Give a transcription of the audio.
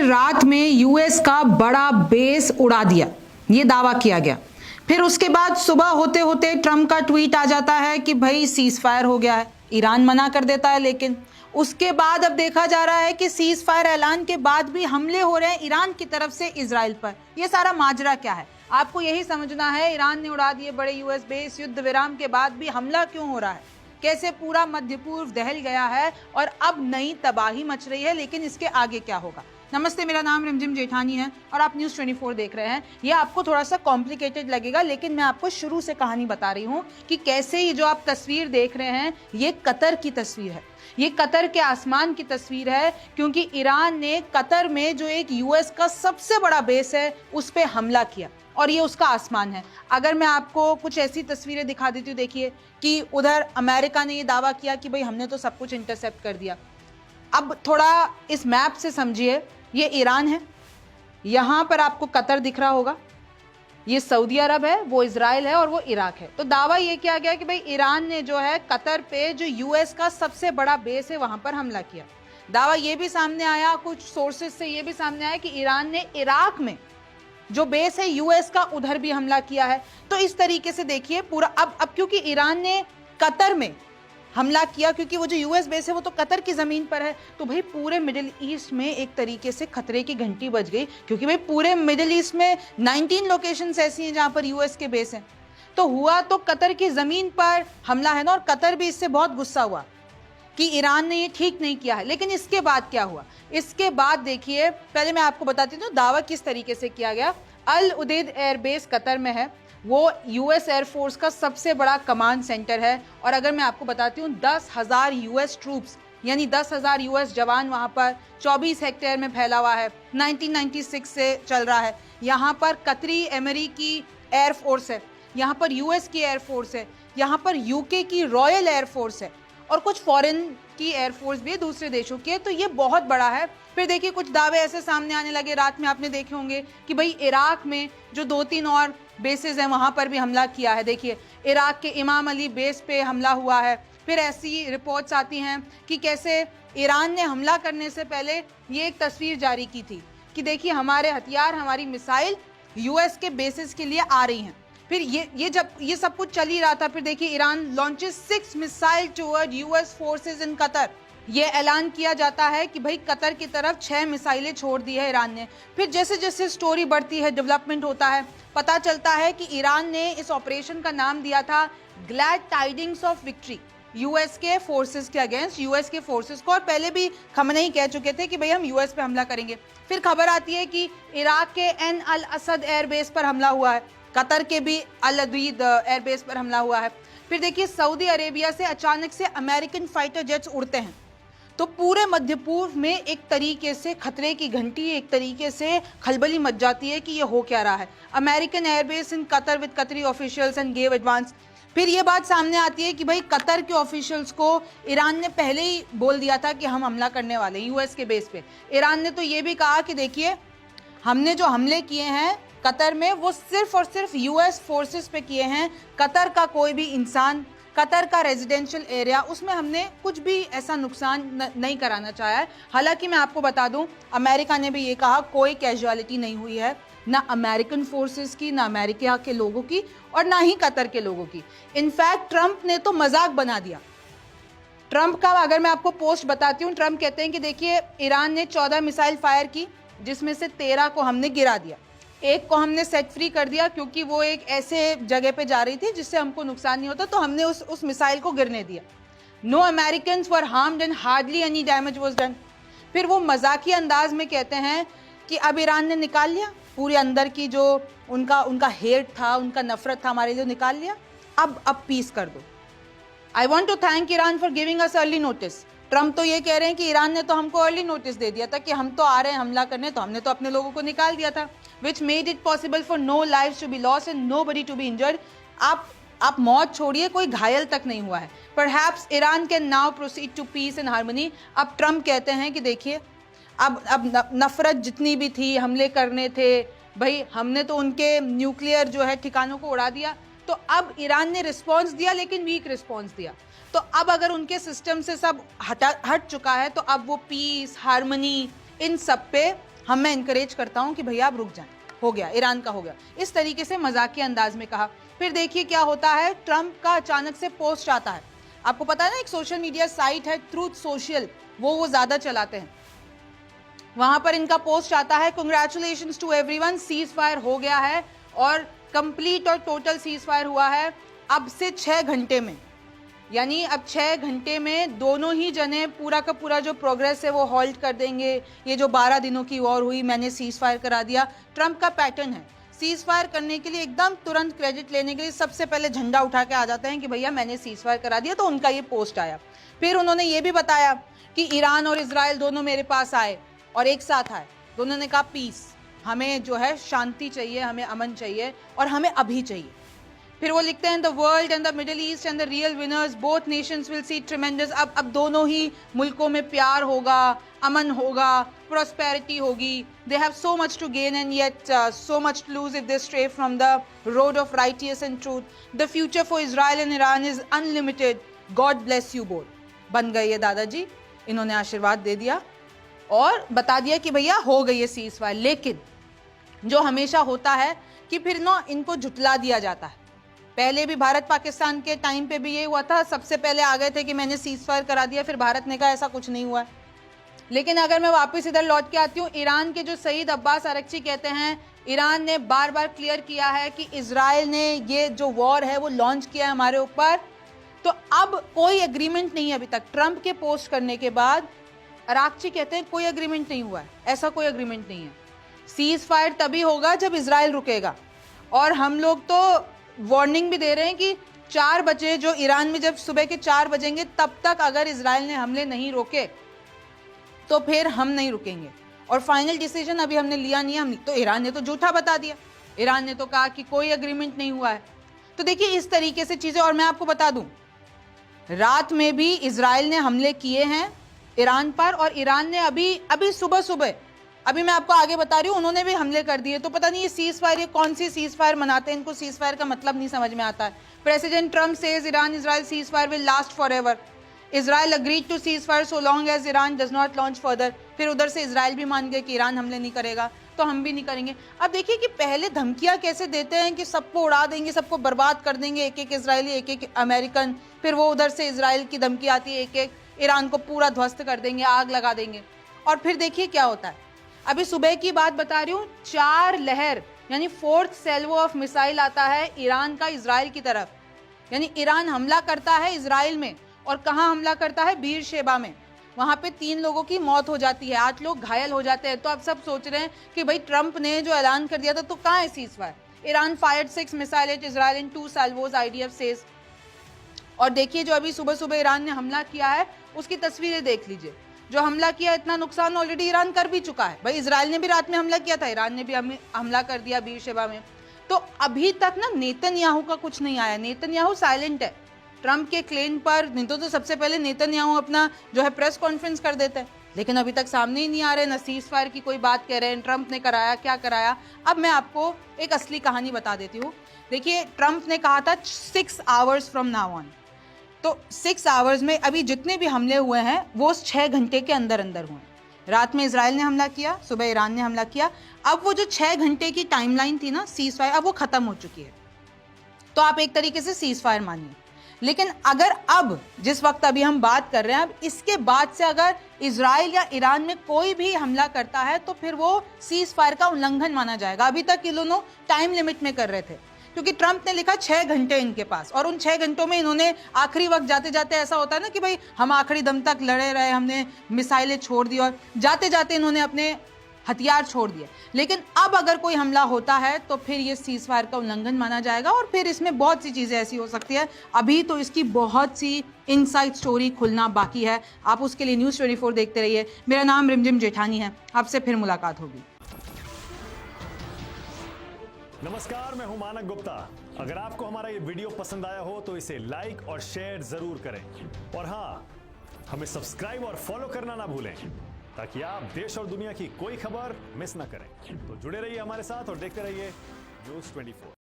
देर रात में यूएस का बड़ा बेस उड़ा दिया, ये दावा किया गया। फिर उसके बाद सुबह होते होते ट्रंप का ट्वीट आ जाता है कि भाई सीज फायर हो गया है। ईरान मना कर देता है, लेकिन उसके बाद अब देखा जा रहा है कि सीज फायर ऐलान के बाद भी हमले हो रहे हैं ईरान की तरफ से इजराइल पर। यह सारा माजरा क्या है, आपको यही समझना है। ईरान ने उड़ा दिए बड़े यूएस बेस, युद्ध विराम के बाद भी हमला क्यों हो रहा है, कैसे पूरा मध्य पूर्व दहल गया है और अब नई तबाही मच रही है, लेकिन इसके आगे क्या होगा। नमस्ते, मेरा नाम रिमझिम जेठानी है और आप न्यूज़ 24 देख रहे हैं। यह आपको थोड़ा सा कॉम्प्लिकेटेड लगेगा, लेकिन मैं आपको शुरू से कहानी बता रही हूँ कि कैसे ये जो आप तस्वीर देख रहे हैं ये कतर की तस्वीर है, ये कतर के आसमान की तस्वीर है, क्योंकि ईरान ने कतर में जो एक यूएस का सबसे बड़ा बेस है उस पर हमला किया और ये उसका आसमान है। अगर मैं आपको कुछ ऐसी तस्वीरें दिखा देती हूँ, देखिए कि उधर अमेरिका ने ये दावा किया कि भाई हमने तो सब कुछ इंटरसेप्ट कर दिया। अब थोड़ा इस मैप से समझिए, ये ईरान है, यहाँ पर आपको कतर दिख रहा होगा, ये सऊदी अरब है, वो इजराइल है और वो इराक है। तो दावा ये किया गया कि भाई ईरान ने जो है कतर पे जो यूएस का सबसे बड़ा बेस है वहां पर हमला किया। दावा ये भी सामने आया, कुछ सोर्सेज से ये भी सामने आया कि ईरान ने इराक में जो बेस है यूएस का उधर भी हमला किया है। तो इस तरीके से देखिए पूरा अब क्योंकि ईरान ने कतर में हमला किया, क्योंकि वो जो यूएस बेस है वो तो कतर की जमीन पर है, तो भाई पूरे मिडिल ईस्ट में एक तरीके से खतरे की घंटी बज गई, क्योंकि भाई पूरे मिडिल ईस्ट में 19 लोकेशंस ऐसी हैं जहां पर यूएस के बेस हैं। तो हुआ तो कतर की जमीन पर हमला है ना, और कतर भी इससे बहुत गुस्सा हुआ कि ईरान ने ये ठीक नहीं किया है। लेकिन इसके बाद क्या हुआ, इसके बाद देखिए, पहले मैं आपको बताती हूँ दावा किस तरीके से किया गया। अल उदैद एयरबेस कतर में है, वो यूएस एयरफोर्स का सबसे बड़ा कमांड सेंटर है। और अगर मैं आपको बताती हूँ 10,000 यूएस ट्रूप्स यानी 10,000 यूएस जवान वहाँ पर 24 हेक्टेयर में फैला हुआ है, 1996 से चल रहा है। यहाँ पर कतरी अमेरिकी एयरफोर्स है, यहाँ पर यूएस की एयरफोर्स है, यहाँ पर यूके की रॉयल एयरफोर्स है और कुछ फॉरेन की एयरफोर्स भी है, दूसरे देशों की है। तो ये बहुत बड़ा है। फिर देखिए कुछ दावे ऐसे सामने आने लगे, रात में आपने देखे होंगे कि भाई इराक में जो 2-3 और बेसेस हैं वहां पर भी हमला किया है। देखिए इराक के इमाम अली बेस पे हमला हुआ है। फिर ऐसी रिपोर्ट्स आती हैं कि कैसे ईरान ने हमला करने से पहले ये एक तस्वीर जारी की थी कि देखिए हमारे हथियार, हमारी मिसाइल यूएस के बेसिस के लिए आ रही हैं। फिर ये जब ये सब कुछ चल ही रहा था, फिर देखिए Iran launches 6 missile toward US forces in Qatar. ये ऐलान किया जाता है कि भाई कतर की तरफ 6 मिसाइलें छोड़ दी है ईरान ने। फिर जैसे जैसे स्टोरी बढ़ती है, डेवलपमेंट होता है, पता चलता है कि ईरान ने इस ऑपरेशन का नाम दिया था glad tidings of victory, US के फोर्सेस के अगेंस्ट यूएस के फोर्सेस को। और पहले भी खamenei कह चुके थे कि भाई हम यूएस पे हमला करेंगे। फिर खबर आती है कि इराक के एन अल असद एयरबेस पर हमला हुआ है, कतर के भी अल उदैद एयरबेस पर हमला हुआ है। फिर देखिए सऊदी अरेबिया से अचानक से अमेरिकन फाइटर जेट्स उड़ते हैं। तो पूरे मध्य पूर्व में एक तरीके से खतरे की घंटी, एक तरीके से खलबली मच जाती है कि ये हो क्या रहा है। American airbase in Qatar with कतरी ऑफिशियल्स एंड गेव एडवांस। फिर ये बात सामने आती है कि भाई कतर के ऑफिशियल्स को ईरान ने पहले ही बोल दिया था कि हम हमला करने वाले हैं यूएस के बेस पे। ईरान ने तो ये भी कहा कि देखिए हमने जो हमले किए हैं कतर में वो सिर्फ और सिर्फ यूएस फोर्सेस पे किए हैं, कतर का कोई भी इंसान, कतर का रेजिडेंशियल एरिया, उसमें हमने कुछ भी ऐसा नुकसान नहीं कराना चाहा है। हालांकि मैं आपको बता दूं अमेरिका ने भी ये कहा कोई कैजुअलिटी नहीं हुई है, ना अमेरिकन फोर्सेस की, ना अमेरिका के लोगों की और ना ही कतर के लोगों की। इनफैक्ट ट्रंप ने तो मजाक बना दिया। ट्रंप का अगर मैं आपको पोस्ट बताती हूँ, ट्रंप कहते हैं कि देखिए ईरान ने 14 मिसाइल फायर की, जिसमें से 13 को हमने गिरा दिया, एक को हमने सेट फ्री कर दिया क्योंकि वो एक ऐसे जगह पे जा रही थी जिससे हमको नुकसान नहीं होता, तो हमने उस मिसाइल को गिरने दिया। No Americans were harmed and hardly any damage was done. फिर वो मजाकी अंदाज में कहते हैं कि अब ईरान ने निकाल लिया पूरे अंदर की जो उनका हेट था, उनका नफरत था हमारे लिए, निकाल लिया, अब पीस कर दो। I want to thank Iran for giving us early notice. Trump तो ये कह रहे हैं कि ईरान ने तो हमको अर्ली नोटिस दे दिया था कि हम तो आ रहे हैं हमला करने, तो हमने तो अपने लोगों को निकाल दिया था, which made it possible for no lives to be lost and nobody to be injured। आप मौत छोड़िए, कोई घायल तक नहीं हुआ है। Perhaps Iran can now proceed to peace and harmony। अब ट्रंप कहते हैं कि देखिए अब नफरत जितनी भी थी, हमले करने थे, भाई हमने तो उनके न्यूक्लियर जो है ठिकानों को उड़ा दिया। तो अब ईरान ने रिस्पॉन्स दिया, लेकिन वीक रिस्पॉन्स दिया। तो अब अगर उनके सिस्टम से सब हट चुका है, तो अब वो पीस, हार्मनी, इन सब पे मैं इनकरेज करता हूं कि भैया आप रुक जाएं, हो गया, ईरान का हो गया, इस तरीके से मजाकिया अंदाज में कहा। फिर देखिए क्या होता है, ट्रंप का अचानक से पोस्ट आता है। आपको पता है ना, एक सोशल मीडिया साइट है ट्रूथ सोशल, वो ज्यादा चलाते हैं, वहां पर इनका पोस्ट आता है, congratulations to everyone, cease fire हो गया है और कंप्लीट और टोटल सीज फायर हुआ है अब से 6 घंटे में। यानी अब 6 घंटे में दोनों ही जने पूरा का पूरा जो प्रोग्रेस है वो हॉल्ट कर देंगे। ये जो 12 दिनों की वॉर हुई, मैंने सीज फायर करा दिया। ट्रंप का पैटर्न है, सीज फायर करने के लिए एकदम तुरंत क्रेडिट लेने के लिए सबसे पहले झंडा उठा के आ जाते हैं कि भैया मैंने सीज फायर करा दिया। तो उनका ये पोस्ट आया। फिर उन्होंने ये भी बताया कि ईरान और इजराइल दोनों मेरे पास आए और एक साथ आए, दोनों ने कहा पीस, हमें जो है शांति चाहिए, हमें अमन चाहिए और हमें अभी चाहिए। फिर वो लिखते हैं the world and the middle east and the real winners both Nations will see ट्रेमेंडस। अब दोनों ही मुल्कों में प्यार होगा, अमन होगा, प्रॉस्पेरिटी होगी। They have so much to gain and yet so much to lose if they stray from the road of righteous and truth. The future for Israel and Iran is unlimited. God bless you both. बन गए ये दादाजी, इन्होंने आशीर्वाद दे दिया और बता दिया कि भैया हो गई है सीज फायर। लेकिन जो हमेशा होता है कि फिर ना इनको झुटला दिया जाता है। पहले भी भारत पाकिस्तान के टाइम पे भी ये हुआ था, सबसे पहले आ गए थे कि मैंने सीज फायर करा दिया, फिर भारत ने कहा ऐसा कुछ नहीं हुआ है। लेकिन अगर मैं वापस इधर लौट के आती हूँ, ईरान के जो सईद अब्बास अरगची कहते हैं, ईरान ने बार बार क्लियर किया है कि इजराइल ने ये जो वॉर है वो लॉन्च किया है हमारे ऊपर। तो अब कोई एग्रीमेंट नहीं है अभी तक। ट्रंप के पोस्ट करने के बाद अरागची कहते हैं कोई एग्रीमेंट नहीं हुआ है, ऐसा कोई एग्रीमेंट नहीं है। सीज फायर तभी होगा जब इजराइल रुकेगा। और हम लोग तो वार्निंग भी दे रहे हैं कि 4 बजे, जो ईरान में जब सुबह के 4 बजेंगे तब तक अगर इजराइल ने हमले नहीं रोके तो फिर हम नहीं रुकेंगे। और फाइनल डिसीजन अभी हमने लिया नहीं है। हम तो ईरान ने तो झूठा बता दिया, ईरान ने तो कहा कि कोई एग्रीमेंट नहीं हुआ है। तो देखिए इस तरीके से चीजें। और मैं आपको बता दूं, रात में भी इजराइल ने हमले किए हैं ईरान पर, और ईरान ने अभी सुबह अभी मैं आपको आगे बता रही हूँ, उन्होंने भी हमले कर दिए। तो पता नहीं ये सीज फायर, ये कौन सी सीज फायर मनाते हैं, इनको सीज फायर का मतलब नहीं समझ में आता है। President Trump says Iran Israel cease fire will last forever. Israel agreed to cease fire so long as Iran does not launch further. फिर उधर से इजराइल भी मान गए कि ईरान हमले नहीं करेगा तो हम भी नहीं करेंगे। अब देखिए कि पहले धमकियां कैसे देते हैं कि सबको उड़ा देंगे, सबको बर्बाद कर देंगे, एक एक इजरायली, एक एक अमेरिकन। फिर वो उधर से इजराइल की धमकी आती है, एक एक ईरान को पूरा ध्वस्त कर देंगे, आग लगा देंगे। और फिर देखिए क्या होता है। अभी सुबह की बात बता रही हूँ, 4 लहर यानी 4th सैल्वो ऑफ मिसाइल आता है ईरान का इजराइल की तरफ। यानी ईरान हमला करता है इजराइल में, और कहाँ हमला करता है, बीर शेबा में। वहां पे 3 लोगों की मौत हो जाती है, 8 लोग घायल हो जाते हैं। तो अब सब सोच रहे हैं कि भाई ट्रंप ने जो ऐलान कर दिया था तो कहाँ है ceasefire. Iran fired 6 missile at Israel in 2 salvos, IDF says. और देखिए जो अभी सुबह ईरान ने हमला किया है उसकी तस्वीरें देख लीजिए। जो हमला किया, इतना नुकसान ऑलरेडी ईरान कर भी चुका है। भाई इजराइल ने भी रात में हमला किया था, ईरान ने भी हमला कर दिया बीर शेबा में। तो अभी तक ना नेतन्याहू का कुछ नहीं आया। नेतन्याहू साइलेंट है ट्रंप के क्लेम पर। नहीं तो सबसे पहले नेतन्याहू अपना जो है प्रेस कॉन्फ्रेंस कर देते हैं, लेकिन अभी तक सामने ही नहीं आ रहे। न सीज फायर की कोई बात कह रहे हैं, ट्रंप ने कराया, क्या कराया। अब मैं आपको एक असली कहानी बता देती हूँ। देखिए ट्रंप ने कहा था 6 hours फ्रॉम नाउ ऑन। तो 6 hours में अभी जितने भी हमले हुए हैं वो 6 घंटे के अंदर अंदर हुए। रात में इजराइल ने हमला किया, सुबह ईरान ने हमला किया। अब वो जो 6 घंटे की टाइमलाइन थी ना सीज फायर, अब वो खत्म हो चुकी है। तो आप एक तरीके से सीज फायर मानिए। लेकिन अगर अब जिस वक्त अभी हम बात कर रहे हैं, अब इसके बाद से अगर इजराइल या ईरान में कोई भी हमला करता है तो फिर वो सीज फायर का उल्लंघन माना जाएगा। अभी तक ये दोनों टाइम लिमिट में कर रहे थे, क्योंकि ट्रंप ने लिखा 6 घंटे इनके पास, और उन 6 घंटों में इन्होंने आखिरी वक्त जाते जाते, ऐसा होता है ना कि भाई हम आखिरी दम तक लड़े रहे, हमने मिसाइलें छोड़ दी और जाते जाते इन्होंने अपने हथियार छोड़ दिए। लेकिन अब अगर कोई हमला होता है तो फिर ये सीज फायर का उल्लंघन माना जाएगा, और फिर इसमें बहुत सी चीज़ें ऐसी हो सकती है। अभी तो इसकी बहुत सी इनसाइड स्टोरी खुलना बाकी है। आप उसके लिए न्यूज़ 24 देखते रहिए। मेरा नाम रिमझिम जेठानी है। आपसे फिर मुलाकात होगी। नमस्कार, मैं हूं मानक गुप्ता। अगर आपको हमारा ये वीडियो पसंद आया हो तो इसे लाइक और शेयर जरूर करें, और हाँ, हमें सब्सक्राइब और फॉलो करना ना भूलें, ताकि आप देश और दुनिया की कोई खबर मिस ना करें। तो जुड़े रहिए हमारे साथ और देखते रहिए न्यूज़ 24।